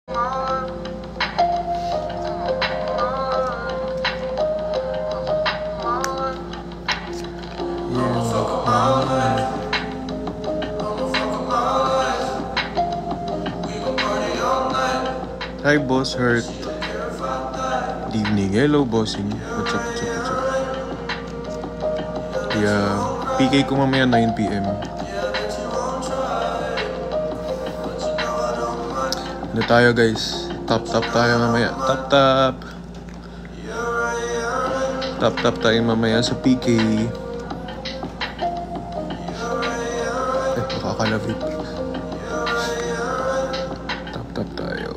Hi, Boss Hurt. Good evening. Hello, bossing. What's up? Yeah, PK ko mamaya 9 p.m. Ano tayo, guys? Top tayo mamaya. Top tayo mamaya sa PK. Makakalabit. Top tayo.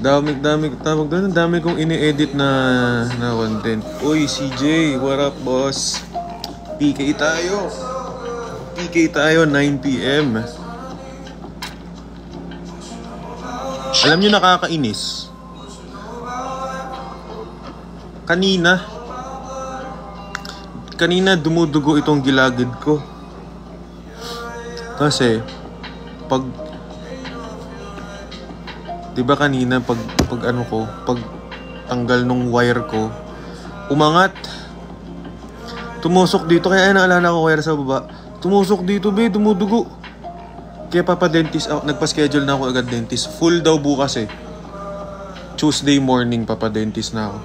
Dami kong ini-edit na content. Uy, CJ, what up, boss? PK tayo 9 p.m. Alam nyo, nakakainis. Kanina dumudugo itong gilagid ko. Kasi pag diba kanina pag tanggal nung wire ko, umangat. Tumusok dito, kaya naalala ko wire sa baba. Tumusok dito, dumudugo. Kaya papa-dentist out. Nagpa-schedule na ako agad dentist. Full daw bukas eh. Tuesday morning papa-dentist na ako.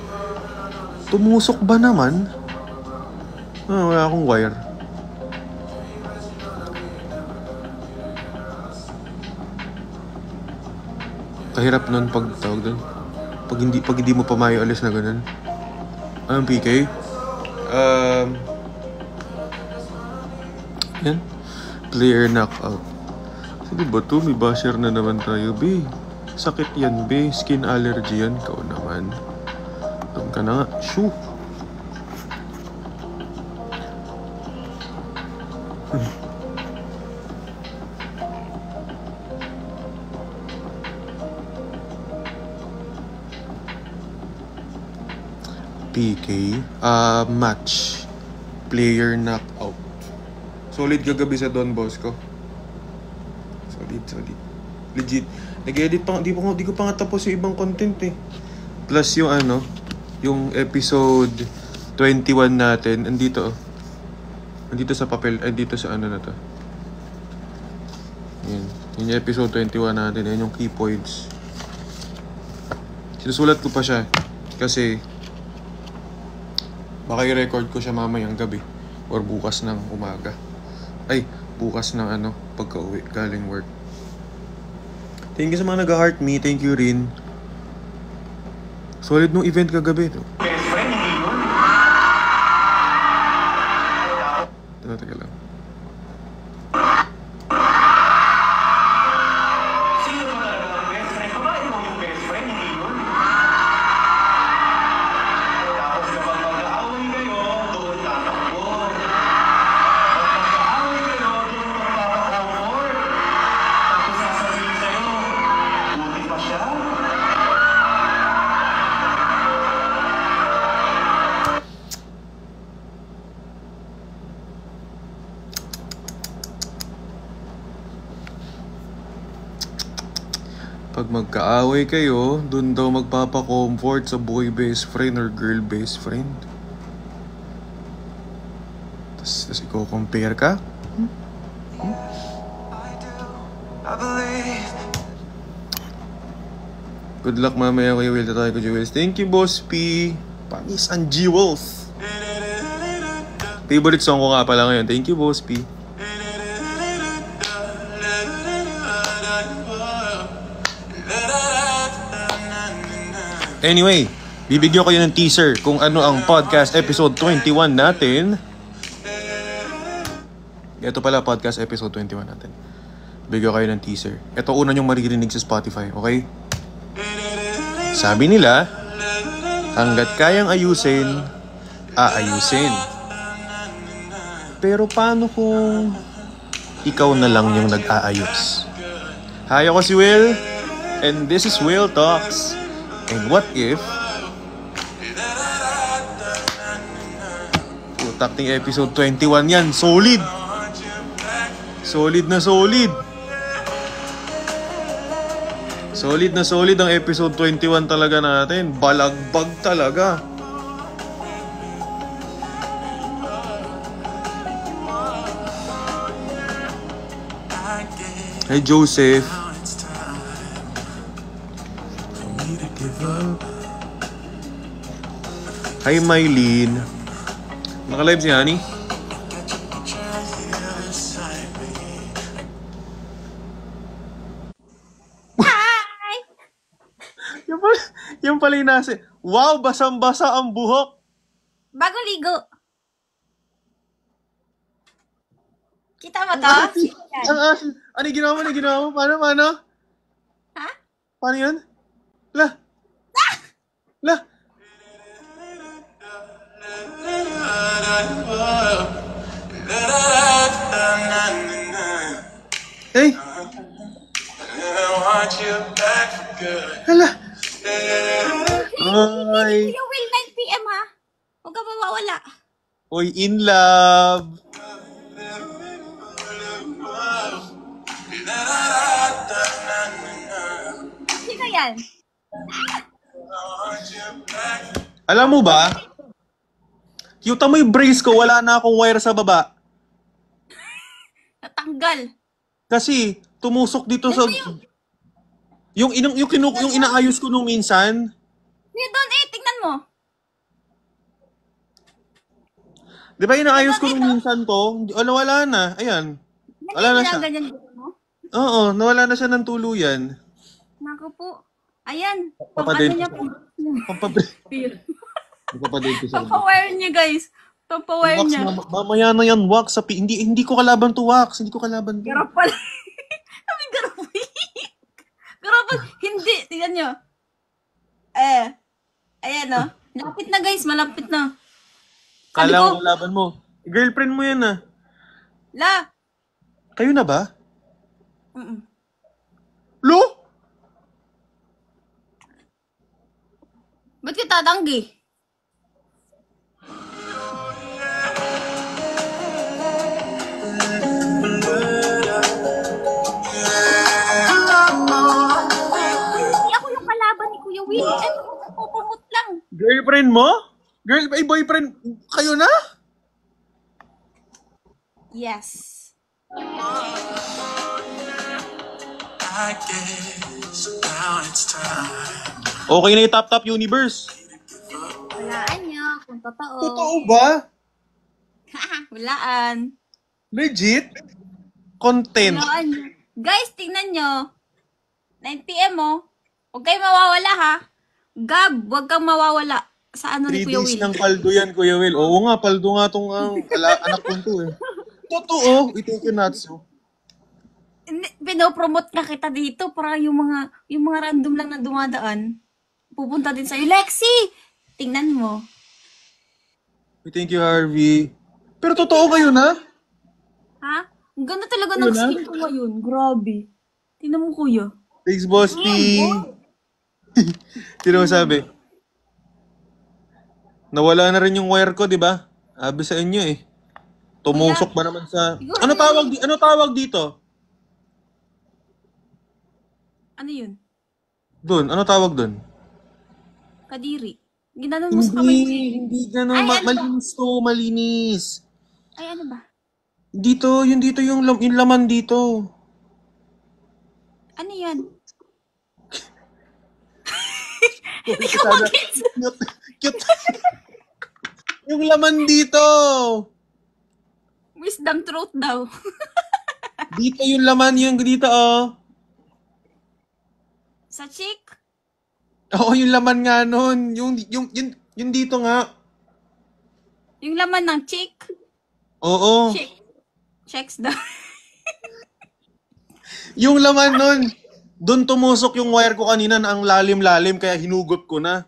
Tumusok ba naman? Wala akong wire. Kahirap nun pag tawag doon. Pag hindi mo pa mayo alis na ganun. Anong PK? Yan. Player knockout. Sige ba to? May basher na naman tayo, B. Sakit yan, B. Skin allergy yan. Ikaw naman. Doon ka na nga. Shoo! PK. Match. Player knockout. Solid kagabi sa Don Bosco. Solid. Legit. Nag-edit pa, di ko pa nga tapos yung ibang content eh. Plus yung yung episode 21 natin, andito sa papel, dito sa na to. Yan. Yung episode 21 natin, yan yung key points. Sinusulat ko pa siya kasi baka i-record ko siya mamayang gabi or bukas ng umaga. Ay, bukas ng pagka-uwi galing work. Thank you sa mga nag-heart me. Thank you rin. Solid nung event kagabi. Teka lang. Pag magkaaway kayo, dun daw magpapa-comfort sa boy best friend or girl best friend. Tas i-compare ka? Good luck mamaya kay Will. Tatay ko Jewels. Thank you, Boss P. Panis and Jewels. Favorite song ko nga pala ngayon. Thank you, Boss P. Anyway, bibigyan ko kayo ng teaser kung ano ang podcast episode 21 natin. Ito pala podcast episode 21 natin. Bibigyan ko kayo ng teaser. Ito una nyong maririnig sa Spotify, okay? Sabi nila, hanggat kayang ayusin, aayusin. Pero paano kung ikaw na lang yung nag-aayos? Hi, ako si Will, and this is Will Talks. And what if Putakting episode 21 yan. Solid! Solid na solid. Solid na solid ang episode 21 talaga natin. Balagbag talaga. Hey Joseph. Hi Mylene. Naka-live si Honey? Hi! Yung pala yung nasa. Wow, basang-basa ang buhok. Bagong ligo. Kita mo to? Ano yung ginawa mo? Ano yung ginawa mo? Paano? Ha? Paano yun? La. Hey. Hala. Ay. Kuya Will, 9 p.m. ha? Huwag ka mawawala. Oy, in love. Sino yan? Alam mo ba? Kita mo yung brace ko, wala na akong wire sa baba. Natanggal. Kasi tumusok dito sa yung inaayos ko nung minsan. Hindi doon tingnan mo. Di ba inaayos ko nung minsan to? Wala na. Ayan. Wala na siya. Ganyan mo? Oo, nawala na siya ng tuluyan. Naku po. Ayan. Papadate. Niya po. Papower niya, guys. Papower Wax niya. mamaya na yan, wax. Hindi ko kalaban to, wax. Hindi ko kalaban to. Garapal. Kami garapal. Garapal. Hindi. Tingnan nyo. Ayan o. Malapit na, guys. Malapit na. Kala mo kalaban mo. Girlfriend mo yan ah. La. Kayo na ba? Mm-mm. Lo? Ba't ka tatanggi? Hindi ako yung kalaban ni Kuya Will. Pupumut lang. Girlfriend mo? Boyfriend. Kayo na? Yes. I guess now it's time. Okay na yung Top Universe. Walaan nyo kung totoo. Totoo ba? Walaan. Legit? Content. Walaan nyo. Guys, tingnan nyo. 9 p.m. Huwag kayo mawawala ha. Gab, huwag kang mawawala. Sa ano 3 ni Kuya days Will. ng paldo yan, Kuya Will. Oo nga, paldo nga tong anak ko to eh. Totoo. I-take you Natsu. Pinopromote ka kita dito para yung mga random lang na dumadaan pupunta din sa'yo. Lexi! Tingnan mo. Thank you, Harvey. Pero totoo kayo na? Ha? Ang ganda talaga ng skin ko ngayon. Grabe. Tingnan mo, kuya. Thanks, Boss T. Sino mo sabi? Nawala na rin yung wire ko, di ba? Sabi sa inyo eh. Tumusok ba naman sa... Ano tawag dito? Ano yun? Doon, ano tawag doon? Kadiri. Ginanon mo sa kamay ko. Hindi gano'n. Ay, ano ba? Malinis to, malinis. Ay, ano ba? Dito yung laman dito. Ano yan? Hindi ko Cute. Yung laman dito. Wisdom truth daw. Dito yung laman, yung dito oh. Sa chick? Oo, yung laman nga nun. Yung dito nga. Yung laman ng chick? Oo. Chick. Checks daw. Yung laman nun. Doon tumusok yung wire ko kanina na ang lalim-lalim kaya hinugot ko na.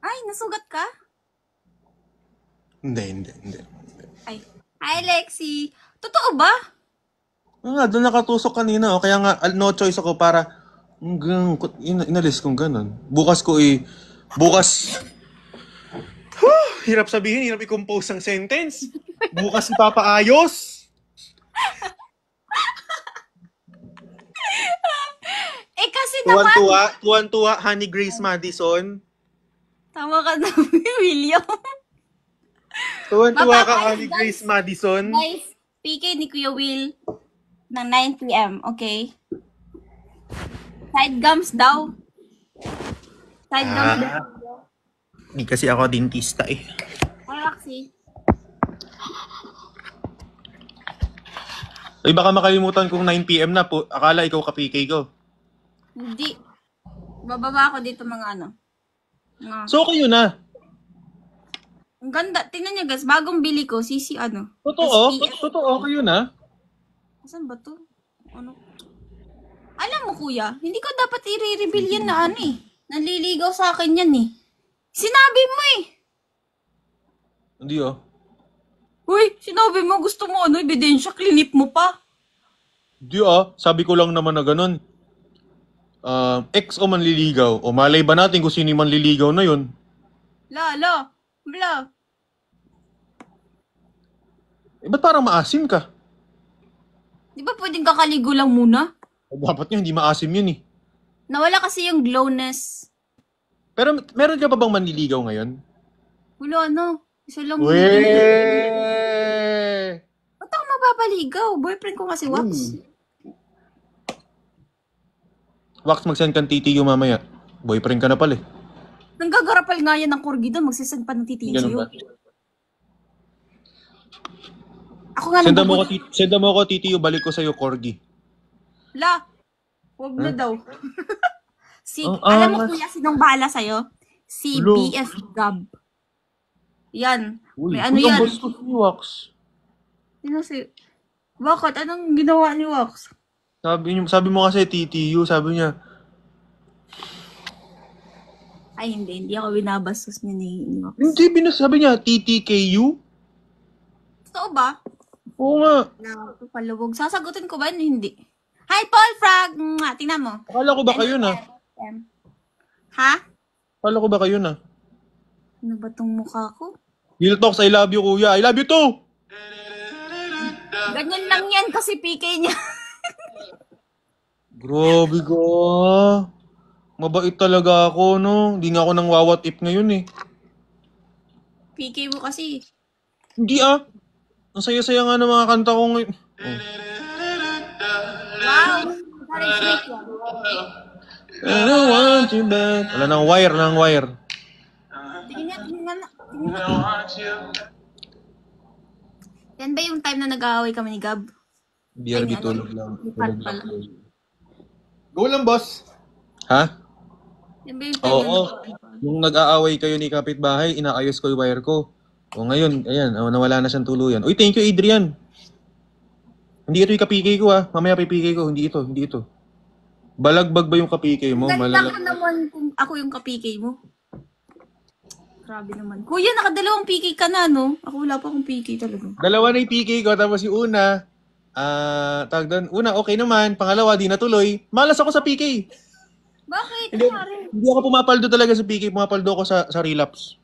Ay, nasugat ka? Hindi. Ay. Hi, Lexi. Totoo ba? Nga, doon nakatusok kanina. Oh. Kaya nga, no choice ako para inalis kong ganun. Bukas Hirap sabihin, hirap i-compose ang sentence. Bukas ipapaayos. Eh kasi naman, Tuwan-tuwa, Honey Grace Madison. tama ka na, William. Tuwan-tuwa ka, Mapapayos, Honey guys. Grace Madison. Guys, PK ni Kuya Will ng 9 p.m., okay? Side gums daw. Side gums daw. Hindi kasi ako dentista eh. Ay, Roxy. Ay, baka makalimutan kong 9 p.m. na po. Akala ikaw ka-PK ko. Hindi. Bababa ako dito mga ano. Mga... So, kayo na. Ang ganda. Tingnan niyo guys, bagong bili ko, CC ano. Totoo? SPF. Totoo, kayo na. Saan ba to? Ano? Alam mo kuya, hindi ko dapat i-reveal yan na ano eh. Nanliligaw sa akin yan eh. Sinabi mo eh. Hindi oh. Uy, sinabi mo gusto mo ano, ebidensya, klinip mo pa. Hindi sabi ko lang naman na ganun. Ex o manliligaw. O malay ba natin kung sino yung manliligaw na yun? Bla. Ba't parang maasim ka? Di ba pwedeng kakaligo lang muna? Dapat nga hindi maasim yun eh. Nawala kasi yung glowness. Pero meron ka pa bang manliligaw ngayon? Wala na. Isa lang. Weh! Ba't ako mapapaligaw? Boyfriend ko kasi Wax. Wax, mag-send kang titiyo mamaya. Boyfriend ka na pala eh. Nanggagarapal nga yan ng corgi doon. Magsisend pa ng titiyo Ganun sa'yo. ba? Ako nga Senda mo ako titiyo, balik ko sa'yo, corgi. La. Huwag na daw. Ang Alam mo angas. kuya, sinong bahala sa'yo? Si Hello. BF Gab. Yan. May ano Uy, yan. ang bastos ni Wax. Sino si... Bakit? Anong ginawa ni Wax? Sabi mo kasi titiyo, sabi niya. Ay, hindi ako binabastos niya ni Wax. Hindi, sabi niya, TTKU? Totoo ba? Oo nga. Palubog. Sasagutin ko ba yun? Hindi. Hi, Paul Frog! Tingnan mo. Akala ko ba kayo na? Ha? Akala ko ba kayo na? Ano ba tong mukha ko? Real talks, I love you, kuya. I love you too! Ganyan lang yan kasi PK niya. Grabe ka. Mabait talaga ako, no? Hindi nga ako nang what if ngayon eh. PK mo kasi. Hindi Ang saya-saya nga ng mga kanta ko ngayon. Wow! Encouragement yan. I don't want you back. Wala nang wire. Tingnan nga. Yan ba yung time na nag-aaway kami ni Gab? BRB tulog lang. Lipat pala. Go lang, boss. Ha? Yan ba yung time Oo. Nung nag-aaway kayo ni kapitbahay, inaayos ko yung wire ko. O ngayon, ayan, nawala na siyang tuluyan. Uy, thank you, Adrian. Hindi ito yung kapikay ko Mamaya pipikay ko, hindi ito. Balagbag ba yung kapikay mo? Ganda ka naman kung ako yung kapikay mo. Grabe naman. Kuya, nakadalawang PK ka na, no? Ako wala pa akong PK talaga. Dalawa na yung PK ko, tapos yung una, tawag doon, una, okay naman. Pangalawa, di natuloy. Malas ako sa PK. Bakit? Hindi, Ano rin? hindi ako pumapaldo talaga sa PK. Pumapaldo ako sa relapse.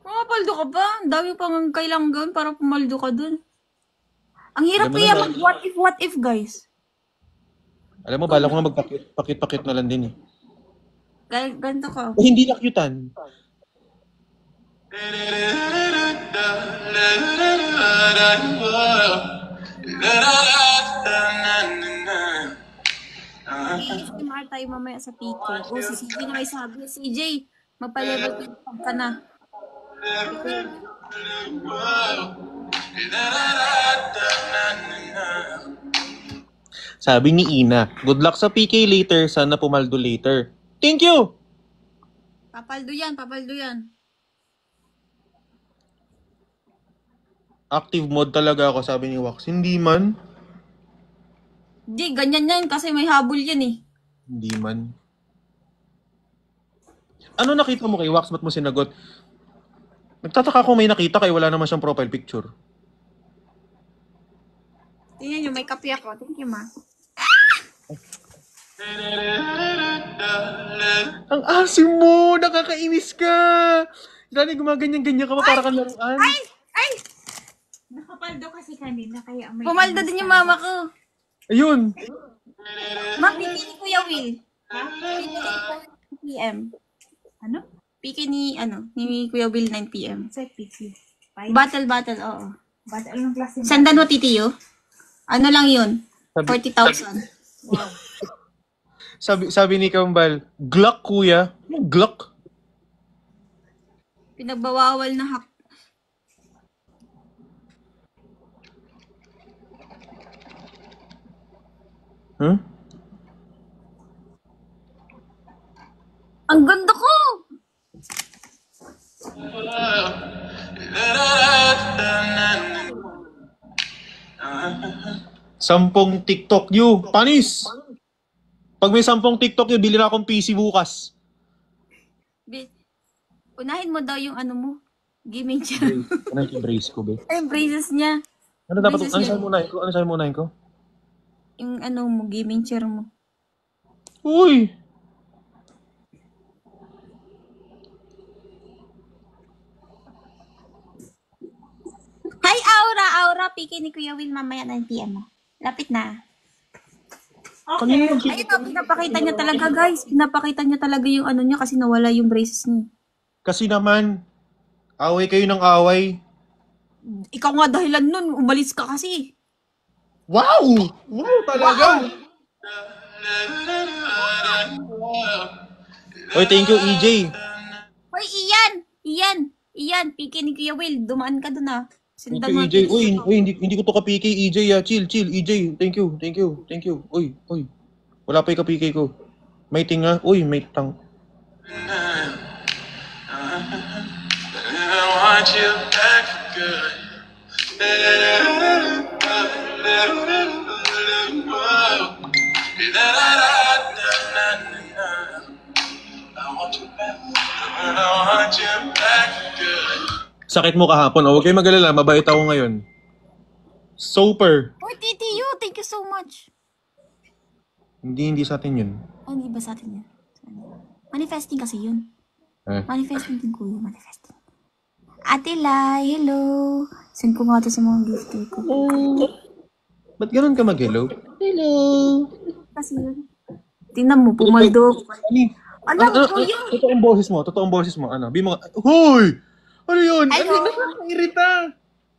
Pumapaldo ka ba? Ang dami pang kailangan gawin para pumaldo ka dun. Ang hirap Alam mo kaya naman. mag-what if, guys. Alam mo, bala ko nga magpakit-pakit na lang din eh. Ganito ka. Hindi nakyutan. ASMR tayo mamaya sa PK. O, si CJ na may sabi. CJ, magpa-level 25 ka na. Sabi ni Ina, good luck sa PK later, sana pumaldo later. Thank you! Papaldo yan. Active mode talaga ako, sabi ni Wax. Hindi man. Di, ganyan yan kasi may habol yan eh. Hindi man. Ano nakita mo kay Wax? Ba't mo sinagot? Nagtataka ko may nakita kay wala naman siyang profile picture. Tingnan nyo, may kape ako. Thank you, ma. Ang asim mo! Nakakainis ka! Lani, gumaganyan-ganyan ka pa para kang laruan. Ay! Nakapaldo kasi kanina, kaya may... Pumaldo din yung mama ko. Ayun! Ma, piki ni Kuya Will. Ha? Piki ni 9 p.m. Ano? Piki ni Kuya Will 9 p.m. Sa PC. Battle, oo. Ba't anong klase? Sandan mo, titiyo? Ano lang yun? 40,000. Wow. Sabi ni Kambal, Glock kuya. Anong Glock? Pinagbawawal na hak. Huh? Ang ganda ko! Sampung TikTok you. Panis! Pag may 10 TikTok you, bili na akong PC bukas. Unahin mo daw yung ano mo. Gaming chair. Ano yung brace ko, be? Ay, braces niya. Ano dapat? Braces Ano niya. sa'yo munahin ko? Ano sa'yo munahin ko? Yung ano mo, gaming chair mo. Uy! Hi, Aura! Piki ni Kuya Will mamaya 9 p.m. mo. Lapit na. Kanina yung Ayun na, pinapakita niya talaga, guys. Pinapakita niya talaga yung ano niya kasi nawala yung braces niya. Kasi naman, away kayo ng away. Ikaw nga dahilan nun, umalis ka kasi. Wow! Wow talaga! Oy, thank you, EJ. Hoy, Ian, Piki ni Kuya Will, dumaan ka dun ah. Thank Sindan you, mo. EJ. Uy, hindi ko to ka-PK, EJ. Chill, EJ. Thank you. Uy. Wala pa yung ka-PK ko. May tinga. Uy, may tang. I want you back for good. I want you back. I want you back for good. Sakit mo kahapon. Huwag kayo mag-alala. Mabait ako ngayon. Super. Hoy, TTU, thank you so much. Hindi sa atin yun. Ay, hindi ba sa atin yun? Manifesting kasi yun. Manifesting din kuya, manifesting. Ate Lai, hello. Send ko nga ito sa mga gifter ko. Ba't ganun ka mag-hello? Hello. Kasi yun. Tingnan mo, pumaldo. Alam Ano, ko yun. totoong boses mo. Ano? Bi mo, Hoy! Ano yun? Hello. Ano,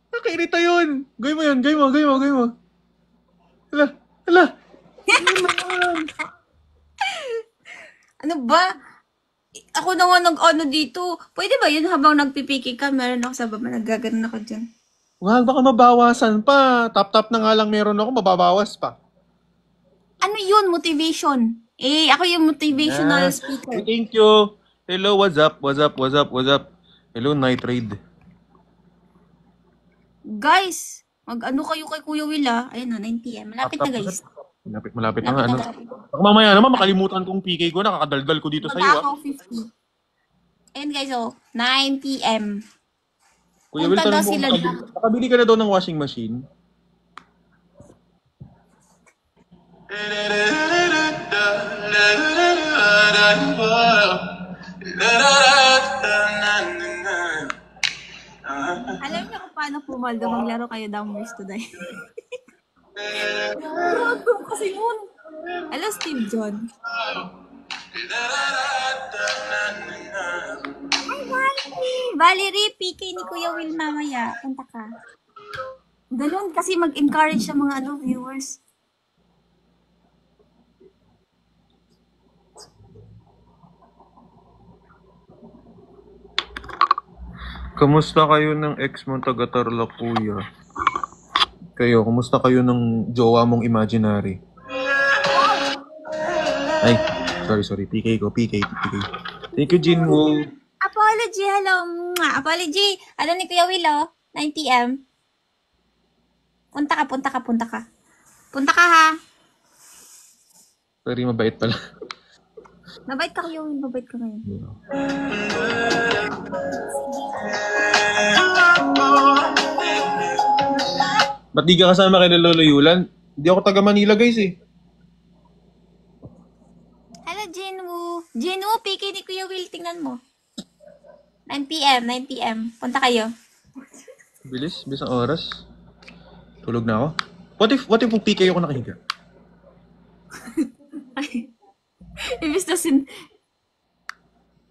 nakakairita yun. Gawin mo yun, gawin mo. Hala. Ano ba? Ako naman nag-ano dito. Pwede ba yun habang nagpipiki ka, meron ako sa baba, naggaganon ako dyan. Wag, baka mabawasan pa. Tap-tap na nga lang meron ako, mababawas pa. Ano yun? Motivation. Ako yung motivational speaker. Thank you. Hello, what's up? Hello, Night Raid. Guys, mag-ano kayo kay Kuya Will ah. Ayun na, 9 p.m. Malapit na guys. Malapit na nga. Ano? Baka mamaya naman makalimutan kong PK ko, nakakadaldal ko dito sa iyo. Mag-ako 50. Ayun guys, 9 p.m. Kuya Will, Punta daw tanong mo, sila nakabili ka na daw ng washing machine? Alam niyo kung paano pumaldo maglaro kayo downwards today. Grabe kasi yun. Hello, Steve John. Hi, Valerie, PK ni Kuya Will mamaya. Punta ka. Ganun kasi mag-encourage sa mga viewers. Kamusta kayo ng ex mo taga-Tarlac, kuya? Kayo, kumusta kayo ng jowa mong imaginary? Ay, sorry. PK. Thank you, Jinwoo. Apology, hello. Apology. Ano ni Kuya Will, 9 p.m. Punta ka. Punta ka, ha? Sorry, mabait pala. Mabait ka, Kuya Will. Mabait ka ngayon. Ba't di ka kasama kay Lolo Yulan? Hindi ako taga Manila, guys, eh. Gino, PK ni Kuya Will, tingnan mo. 9 p.m. Punta kayo. Bilis ang oras. Tulog na ako. What if PK ako nakahiga? Ibig na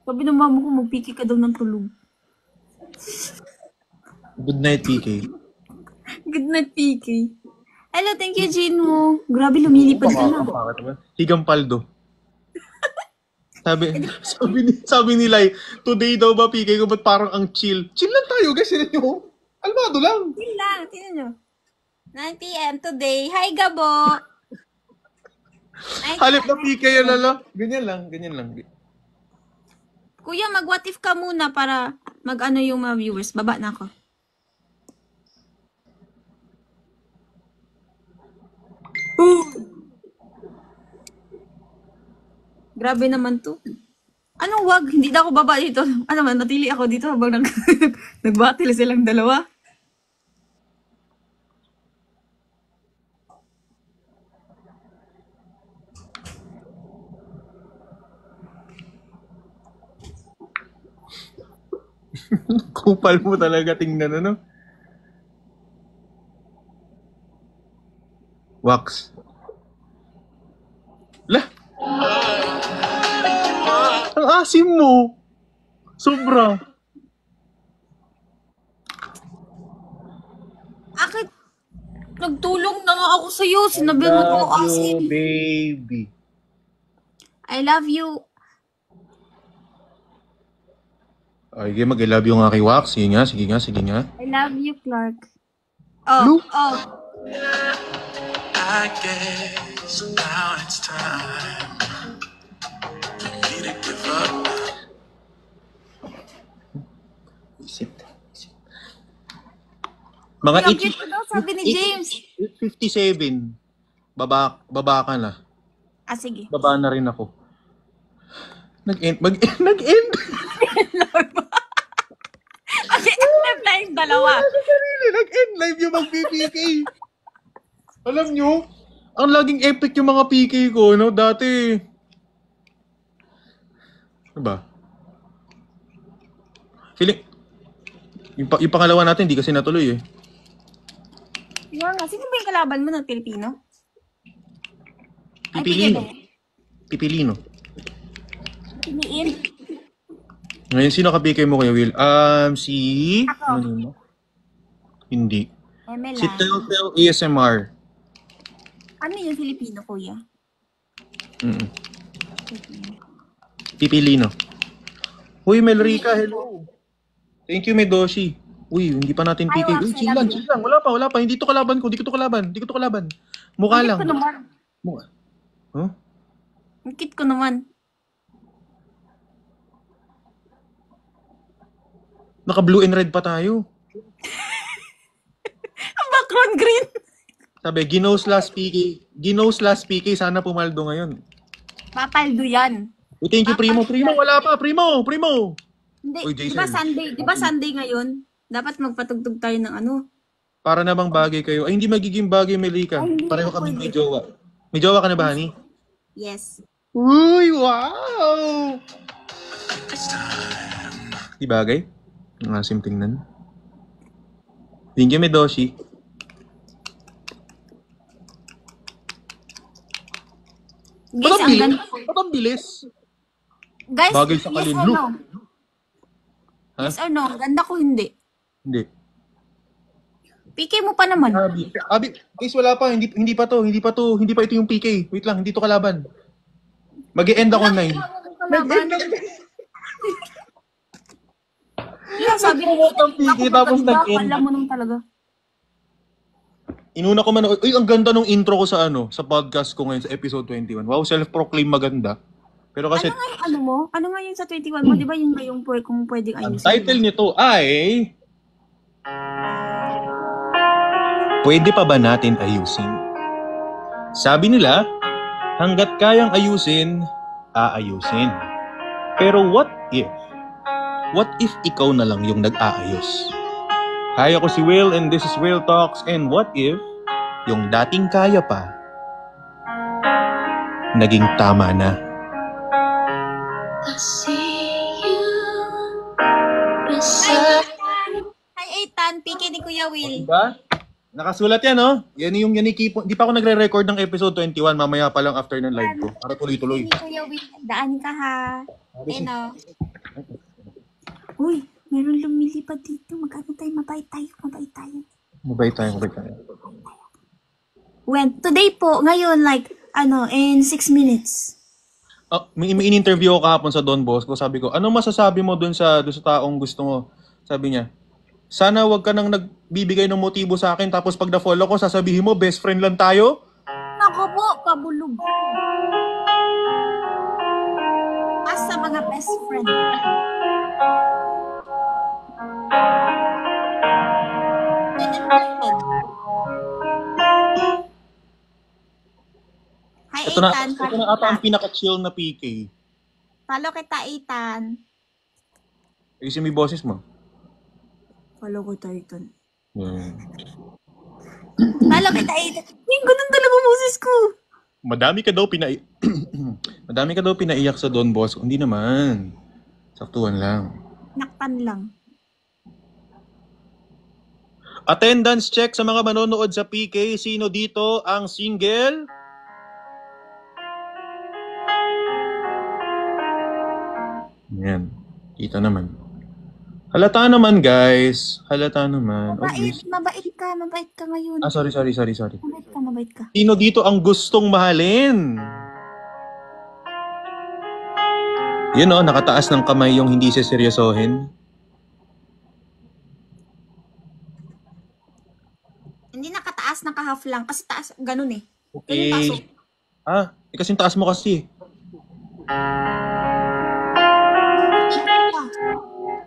sabi ng mama ko, mag-PK ka daw ng tulog. Good night, PK. Good night, PK. Hello, thank you, Gino. Grabe, lumilipad ka na. Higang paldo. sabi ni Lai, today daw ba PK ko ba't parang ang chill? Chill lang tayo, guys. Sila nyo. Almado lang. Chill lang, tingnan nyo. 9 p.m. today. Hi, Gabo. Halip na PK yan, lalo. Ganyan lang. Kuya, mag-what if ka muna para mag-ano yung mga viewers. Baba na ako. Grabe naman to. Anong wag? Hindi na ako baba dito. Ano man, natili ako dito habang nagbattle silang dalawa. Kupal mo talaga tingnan, ano? Wax. Lah! Ang asim mo! Sobra! Akit, nagtulong na nga ako sa'yo. Sinabihan mo ko asin. Baby. I love you. Ay, mag-I love you nga kay Wax. Sige nga. I love you, Clark. Oh. I guess now it's time for me to give up. Isip. Mga Yung cute daw, sabi ni James. 8:57. Baba ka na. Sige. Baba na rin ako. Nag-end. Mag-end live dalawa. Nag-end live yung mag-PK. Alam nyo, ang laging epic yung mga PK ko, no? Dati. Ano ba? Feeling, yung pangalawa natin, hindi kasi natuloy eh. Yan nga, sino ba yung kalaban mo ng Pilipino? Pipilino. Pipilino. Piniin. Ngayon, sino ka-PK mo Kuya Will? Si... Ako. Ano mo? Hindi. Emela. Si Telltale ASMR. Ano yung Filipino, kuya? Pipilino. Uy, Melrica, hello. Thank you, Medoshi. Uy, hindi pa natin PK. Uy, chill lang. Wala pa. Hindi to kalaban ko. Hindi ko to kalaban. Mukha lang. Ang kit ko naman. Mukha. Huh? Ang kit ko naman. Naka-blue and red pa tayo. Ang background green. Sabi, Gino's last PK, sana pumaldo ngayon. Papaldo yan. Uy, thank you, Primo. Wala pa. Primo. Hindi, Uy, di ba Jason. Sunday ngayon? Dapat magpatugtog tayo ng ano. Para namang bagay kayo. Ay, hindi magiging bagay, Melika. Ay, hindi Pareho na kami pwede. may jowa. May jowa ka na ba, honey? Yes. Uy, wow! Di bagay? Ang asim tingnan. Thank you, Medoshi. Guys, ang ganda. Ba't ang bilis? Guys, Bagay sa yes or kalinlo. no? Ha? Yes or no? Ang ganda ko hindi. Hindi. PK mo pa naman. Abi, guys, wala pa. Hindi pa ito yung PK. Wait lang, hindi to kalaban. Mag-e-end ako 9. Mag-end Yeah, sabi ko, ang PK tapos nag-end. alam mo naman talaga. Inuna ko man, uy, ang ganda nung intro ko sa sa podcast ko ngayon sa episode 21. Wow, self-proclaim maganda. Pero kasi, Ano nga yung ano mo? Ano nga yung sa 21 mo? Di ba yung kung pwedeng ang ayusin? title nito ay, Pwede pa ba natin ayusin? Sabi nila, hanggat kayang ayusin, aayusin. Pero what if? What if ikaw na lang yung nag-aayos? Hi, ako si Will and this is Will Talks. And what if yung dating kaya pa, naging tama na? Hi, Ethan. PK ni Kuya Will. Diba? Nakasulat yan, no? Yan yung yaniki po. Di pa ako nagre-record ng episode 21. Mamaya pa lang after ng live ko. Para tuloy-tuloy. PK ni Kuya Will. Daan ka ha. Uy, meron lumilipad dito. Mag-ano tayo? Mabait tayo. Mabait tayo. Mabait tayo, mabait tayo. When? Today po. Ngayon, like, in 6 minutes. May in-interview ako kahapon sa Don Bosco. Sabi ko, ano masasabi mo dun sa taong gusto mo? Sabi niya, sana wag ka nang nagbibigay ng motibo sa akin tapos pag na-follow ko, sasabihin mo, best friend lang tayo? Nako po, kabulog. As sa mga best friend. Hi, Ito na Ethan. ata ang pinaka-chill na PK. Follow kita, Ethan. Ayusin mo yung boses mo. Follow kita, Ethan. Yeah. Follow kita, Ethan. Yung ganun talaga boses ko. Madami ka daw pinaiyak sa Don Bosco. Hindi naman. Saktuhan lang. Nakpan lang. Attendance check sa mga manonood sa PK. Sino dito ang single? Yan. Kita naman. Halata naman, guys. Halata naman. Mabait ka ngayon. Sorry. Mabait ka. Sino dito ang gustong mahalin? Yun o, nakataas ng kamay yung hindi seryosohin. Hindi nakataas, naka-half lang. Kasi taas, ganun eh. Okay. Ganun taas. Kasi taas mo kasi.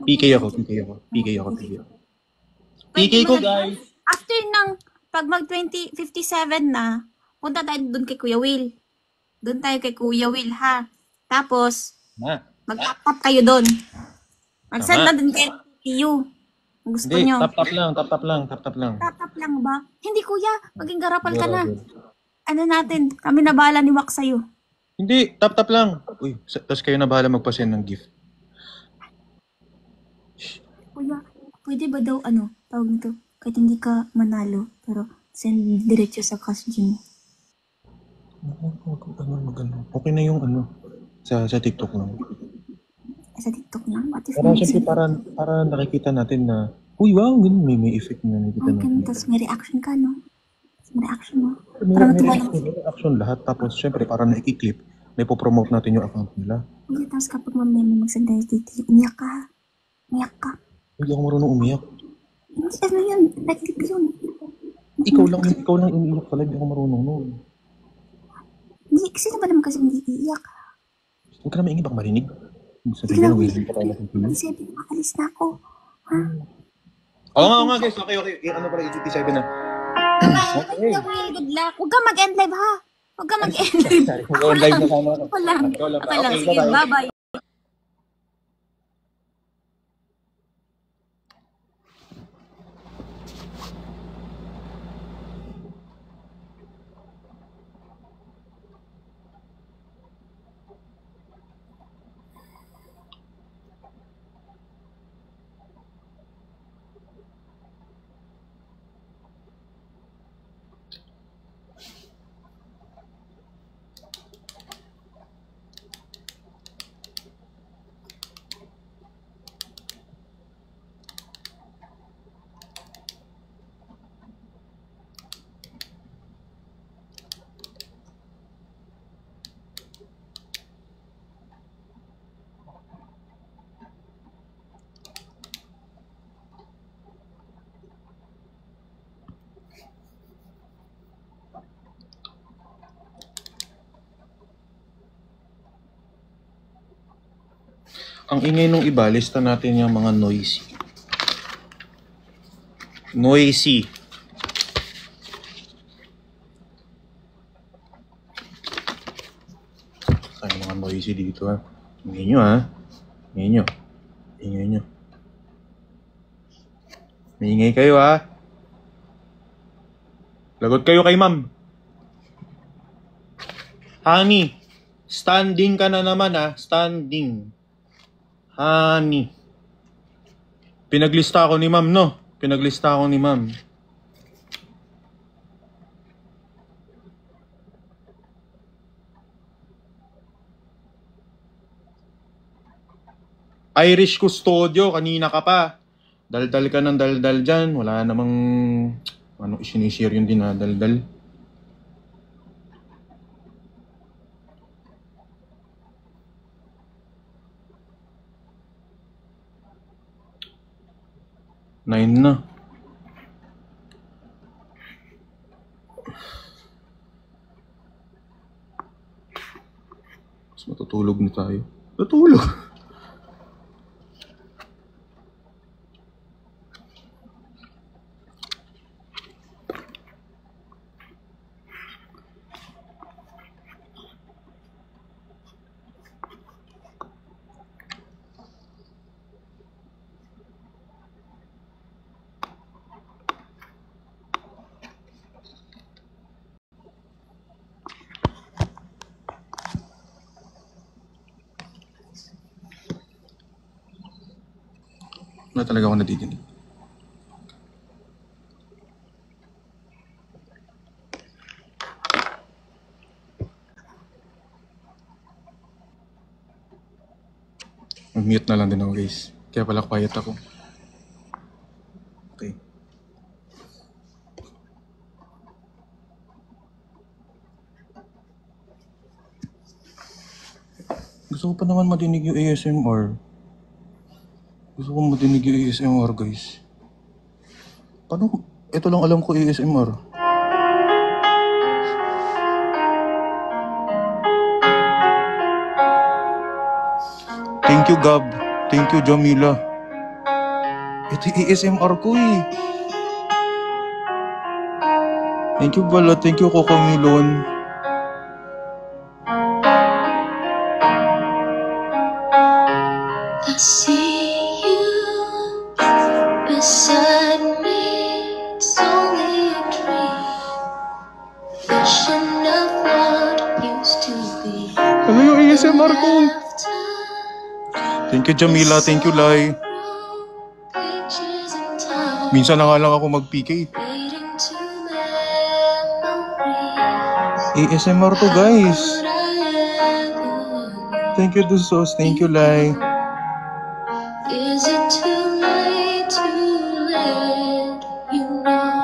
PK ako. PK ko, guys. After pag mag-2057 na, punta tayo doon kay Kuya Will. Doon tayo kay Kuya Will, ha? Tapos, mag-tap kayo doon. Mag-send na din kayo PU. Kung gusto Hindi, nyo. tap-tap lang. Tap lang ba? Hindi, Kuya. Maging garapal ka na. Ano natin? Kami na bahala ni Wax sa'yo. Hindi, tap-tap lang. Uy, tapos kayo na bahala magpa-send ng gift. Kuya, pwede ba daw, tawag nito, kahit hindi ka manalo, pero send diretso sa costume. Okay na yung sa TikTok lang. Sa TikTok lang? What if Para siyempre para nakikita natin na, uy, wow, ganun, may effect na nakikita natin. Tapos may reaction ka, no? May reaction mo. May reaction lahat. Tapos siyempre, para nakikiklip, may po-promote natin yung account nila. Okay, tapos kapag mamaya may mag-send tayo dito, umiyak ka. Umiyak ka. Hindi ako marunong umiyak. Hindi, yun? Like yun. Ikaw lang umiyak pala, hindi ako marunong nun. Hindi, kasi ba naman kasi hindi iiyak? Huwag ka na maingay, baka marinig. Sabihin na, waiting pa tayo natin. Sabi ko, makalis na ako. Ha? Oo nga guys, okay. Pala, 87 na. Okay. Good luck. Huwag ka mag-end live, ha? Huwag ka mag-end live. Live na sana ako. Ako lang. Okay lang. Sige, bye-bye. Ang ingay nung iba, lista natin yung mga noisy. Noisy. Saan yung mga noisy dito, ha? Ingay nyo, ha? Ingay nyo. May ingay kayo, ha? Lagot kayo kay ma'am. Honey, Standing ka na naman standing. Honey. Pinaglista ako ni ma'am, no? Pinaglista ako ni ma'am. Irish Custodio, kanina ka pa. Daldal ka ng daldal dyan. Wala namang sinishare yun din daldal. Nine na. Mas matutulog na tayo. Natulog. Wala talaga ako nadidinig. Mag-mute na lang din ako, guys. Kaya pala quiet ako. Okay. Gusto ko pa naman madinig yung ASMR. Gusto ko madinig yung ASMR, guys. Paano? Ito lang alam ko ASMR. Thank you, Gab. Thank you, Jamila. Ito yung ASMR ko eh. Thank you, Bala. Thank you, Kokomilon. I see you beside me, it's only a dream, vision of what used to be. Ano yung ASMR ko? Thank you, Jamila. Thank you, Lai. Pictures in time, Minsan na nga lang ako mag-PK. fading to memories. ASMR to, guys. Would I ever? Thank you, Dusos. Thank you, Lai. Is it too late to let you know?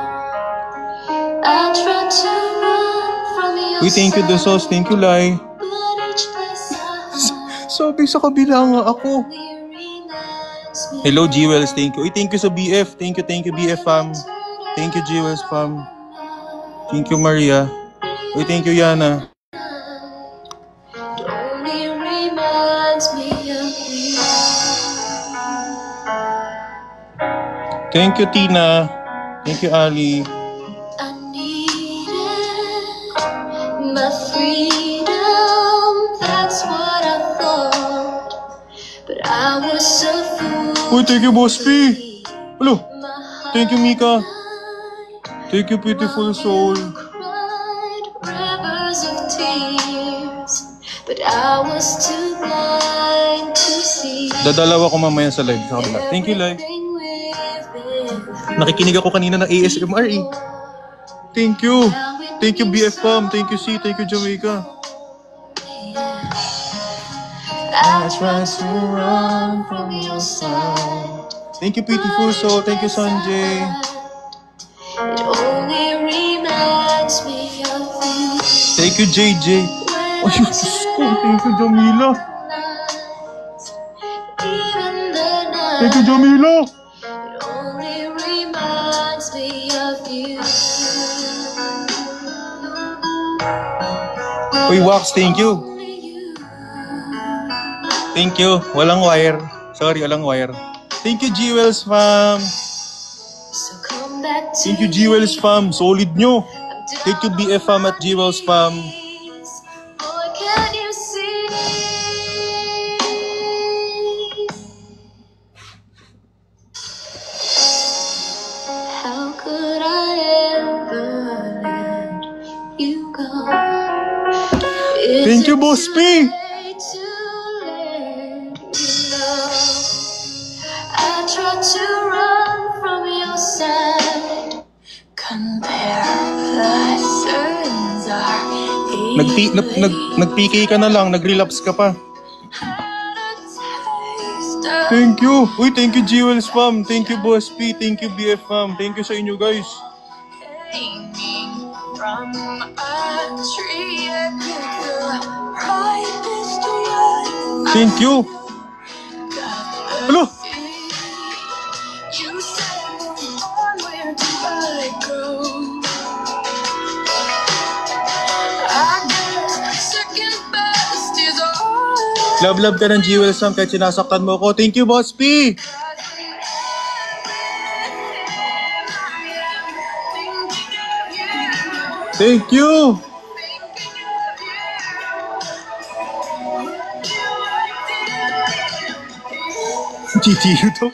I tried to run from your Uy, thank you, Dusos. Thank you, Lai. but each place I Sabi sa kabila nga ako. only reminds me. Hello, Jewels. Thank you. Uy, thank you sa BF. Thank you, BF fam. Thank you, Jewels fam. Thank you, Maria. Uy, thank you, Yana. It only reminds me of you. Thank you, Tina. Thank you, Ali. I needed my freedom, that's what I thought. But I was so fool. Uy, thank you, Boss P. Hello. My Thank you, Mika. heart Thank you, beautiful soul. cried rivers of tears, but I was too blind to see. Dadalaw ako mamaya sa live sa kabila. Thank you, Lai. everything we've been Nakikinig ako kanina ng ASMR eh. Thank you. Thank you, BF fam. Thank you, C. Thank you, Jamaica. I tried to run from your side. Thank you, beautiful soul. Thank you, Sanjay. It only reminds me of you. Thank you, JJ. Ay, Diyos ko. Thank you, Jamila. Even the night, Thank you, Jamila. it only reminds me of you. Uy, Wax, thank you. Only you. Thank you. Walang wire. Sorry, walang wire. Thank you, Jewels fam. So come back to Thank you, Jewels fam. Solid nyo. Thank you, BF fam at Jewels fam. Boy, can you see? How could I ever let you go? Thank you, Boss P! Nag-PK ka na lang, nag-relapse ka pa. Thank you! Uy, thank you, Jewels fam. Thank you, Boss P. Thank you, BF fam. Thank you sa inyo, guys. Thank you! Hello! Love ka ng Jewels fam kahit sinasaktan mo ko. Thank you, Boss P! Thank you! GTU to.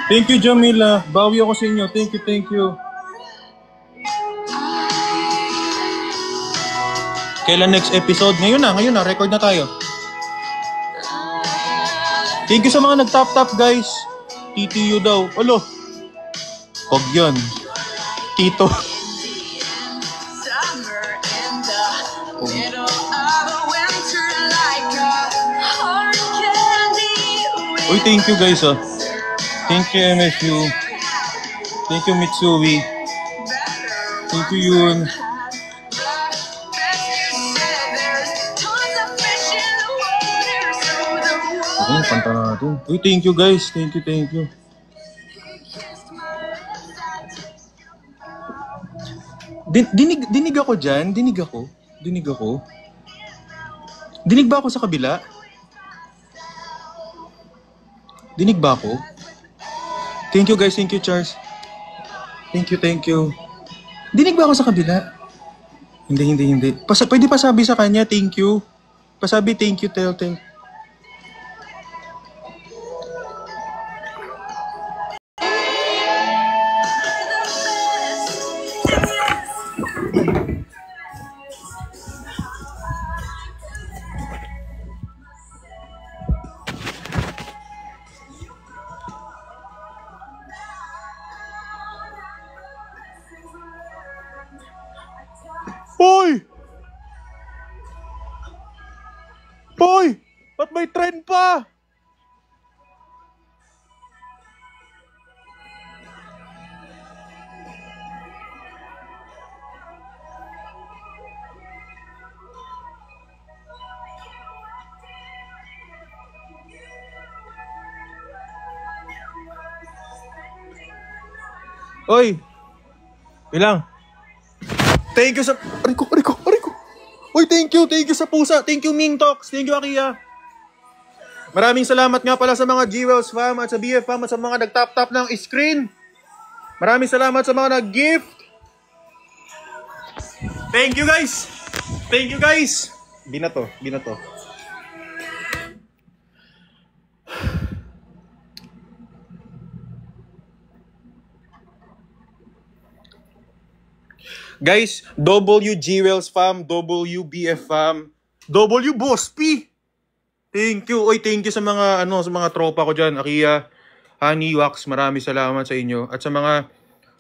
Thank you, Jamila. Bawi ako sa inyo. Thank you, thank you. Kailan next episode? Ngayon na. Record na tayo. Thank you sa mga nag-tap-tap, guys. TTU daw. Alo. Huwag yun. Tito. Uy, thank you, guys, ah. Thank you, MSU. Thank you, Mitsui. Thank you, Yun. Ayun, kanta natin. Uy, thank you, guys. Thank you. Dinig ako dyan? Dinig ako? Dinig ba ako sa kabila? Dinig ba ako? Thank you, guys. Thank you, Charles. Thank you. Dinig ba ako sa kabila? Hindi. Pwede pa sabi sa kanya, thank you. Pasabi, thank you, tell. Boy! Ba't may trend pa? Oy! Bilang. Thank you sa... Ariko. Uy, thank you sa pusa. Thank you, Ming Talks. Thank you, Akia. Maraming salamat nga pala sa mga Jewels fam at sa BF fam at sa mga nag-tap-tap ng screen. Maraming salamat sa mga nag-gift. Thank you, guys. Binato. Guys, W Jewels fam, W BF fam, W Boss P. Thank you. Oy, thank you sa mga sa mga tropa ko diyan, Akia, Honey, Wax, maraming salamat sa inyo at sa mga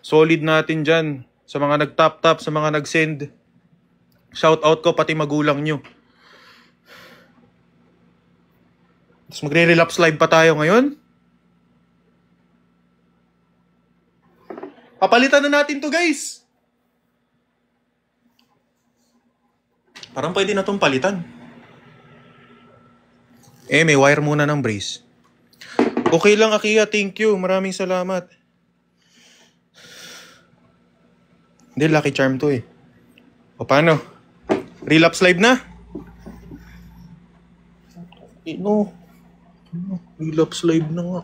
solid natin diyan, sa mga nag-tap-tap, sa mga nag-send. Shout out ko pati magulang nyo. Tapos magre-relapse live pa tayo ngayon. Papalitan na natin to, guys. Parang pwede na itong palitan. May wire muna ng brace. Okay lang, Akia. Thank you. Maraming salamat. Hindi, lucky charm to eh. O paano? Relapse live na? No. Relapse live na nga.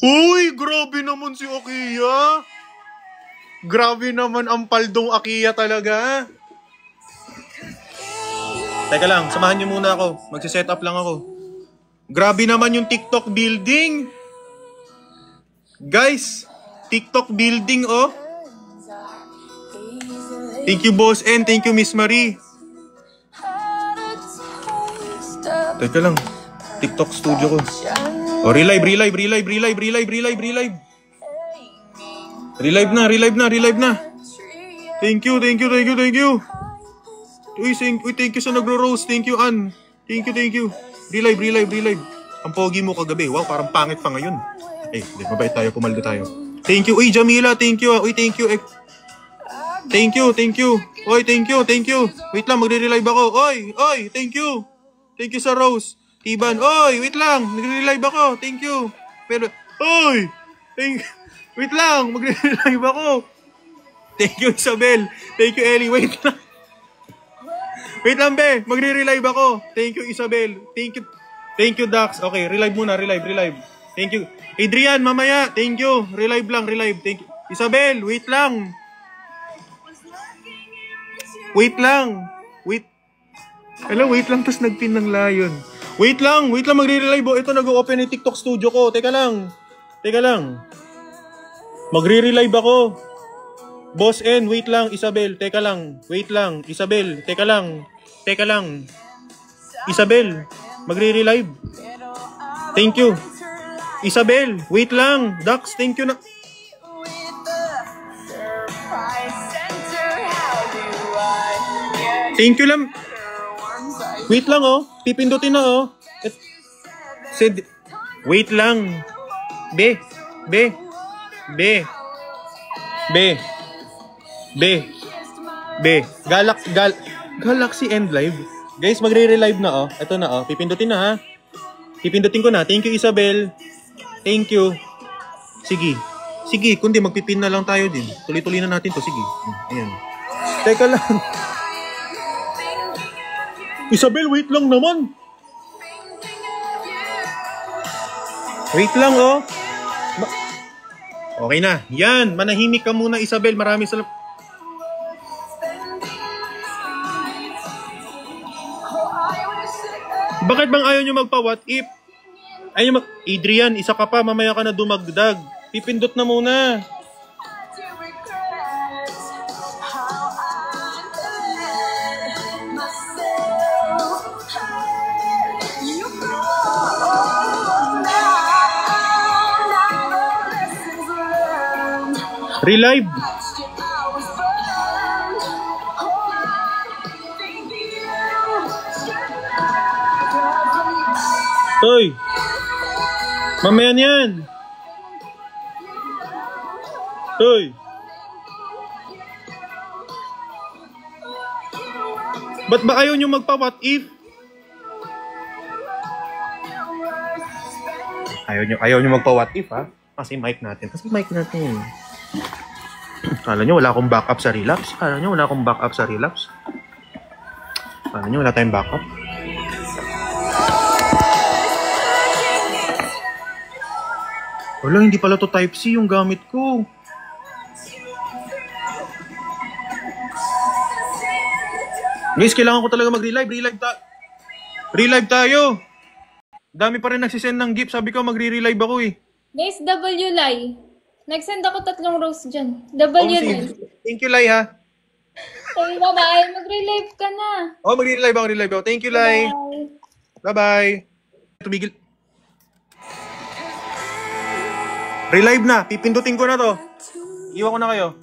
Uy! Grabe naman si Akia! Grabe naman ang paldong Akia talaga. Teka lang, samahan niyo muna ako. Magsiset up lang ako. Grabe naman yung TikTok building. Guys, TikTok building, oh. Thank you, Boss N. Thank you, Miss Marie. Teka lang. TikTok studio ko. Oh, relive. Relive na. Thank you. Uy, thank you sa nagro-roast. Thank you, Ann. Thank you. Relive. Ang pogi mo kagabi. Wow, parang pangit pa ngayon. Mabait tayo. Pumaldo tayo. Thank you. Uy, Jamila. Thank you. Uy, thank you. Thank you. Oy, thank you. Wait lang, magre-relive ako. Oy, thank you. Thank you sa Rose. Tiban, oy, wait lang. Magre-relive ako. Thank you. Pero, oy, wait lang, magre-relive ako. Thank you, Isabel. Thank you, Ellie. Wait lang. Wait lang, be. Magre-relive ako. Thank you, Isabel. Thank you, Dax. Okay, relive muna. Relive. Thank you. Adrian, mamaya. Thank you. Relive. Thank you. Isabel, wait lang. Wait lang. Wait lang, tapos nagpin ng lion. Wait lang, magre-relive. Ito, nag-open yung TikTok studio ko. Teka lang. Magre-relive ako. Boss N, wait lang. Isabel, teka lang. Wait lang. Isabel, teka lang. Isabel, magre-relive. Thank you. Isabel, wait lang. Dax, thank you na. Thank you lang. Wait lang, oh. Pipindutin na, oh. Wait lang. Be. Galaxy End Live. Guys, magre-relive na, oh. Ito na, oh. Pipindutin na, ha. Pipindutin ko na. Thank you, Isabel. Thank you. Sige, kundi magpipin na lang tayo din. Tuloy-tuloy na natin to. Sige. Ayan. Teka lang. Isabel, wait lang naman. Wait lang, oh. Okay na. Yan. Manahimik ka muna, Isabel. Maraming salamat. Bakit bang ayaw nyo magpa-what if? Adrian, isa ka pa. Mamaya ka na dumagdag. Pipindot na muna. Relive. Toy. Mamaya niyan. Toy. Ba't ba ayaw nyo magpa-what if? Ayaw nyo magpa-what if, ha? Kasi mic natin. Kala nyo wala akong backup sa relapse? Kala nyo wala tayong backup? Wala, hindi pala to Type-C yung gamit ko. Guys, kailangan ko talaga mag-relive. Relive tayo. Dami pa rin nagsisend ng gift. Sabi ko magre-relive ako, eh. Guys, W-Lai. Nag-send ako 3 rows dyan. W-Lai. Thank you, Lai, ha? Okay, bye-bye. Mag-relive ka na. Magre-relive ako. Thank you, Lai. Bye-bye. Tumigil. Relive na. Pipindutin ko na to. Iwan ko na kayo.